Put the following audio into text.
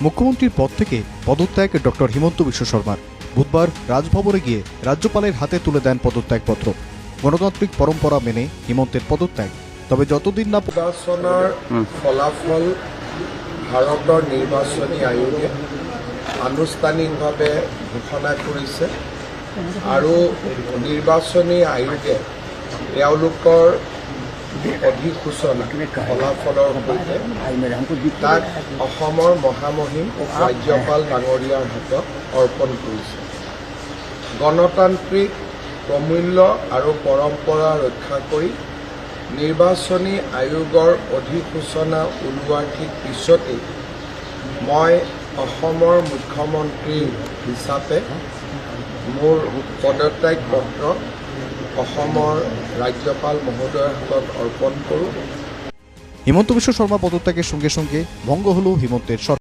মুখ্যমন্ত্রীর পদ থেকে পদত্যাগ ডক্টর হিমন্ত বিশ্ব শর্মার। বুধবার রাজভবনে গিয়ে রাজ্যপালের হাতে তুলে দেন পদত্যাগপত্র। গণতান্ত্রিক পরম্পরা মেনে হিমন্তের পদত্যাগ। তবে যতদিন না নিৰ্বাচনৰ ফলাফল ভাৰতৰ নিৰ্বাচনী আয়োগে আনুষ্ঠানিকভাৱে ঘোষণা কৰিছে আৰু নিৰ্বাচনী আয়োগে তেওঁলোকৰ অধিসূচনা ফলাফলৰ সৈতে তাক অসমৰ মহামহিম ৰাজ্যপাল ডাঙৰীয়াৰ হাতত অৰ্পণ কৰিছে। গণতান্ত্ৰিক প্ৰমূল্য আৰু পৰম্পৰা ৰক্ষা কৰি নিৰ্বাচনী আয়োগৰ অধিসূচনা ওলোৱাৰ ঠিক পিছতেই মই অসমৰ মুখ্যমন্ত্ৰী হিচাপে মোৰ পদত্যাগ পত্ৰ অসমৰ ৰাজ্যপাল মহোদয়ৰ হাতত অৰ্পণ কৰোঁ। হিমন্ত বিশ্ব শৰ্মা পদত্যাগেৰ সঙ্গে সঙ্গে ভঙ্গ হল হিমন্তেৰ সৰকাৰ।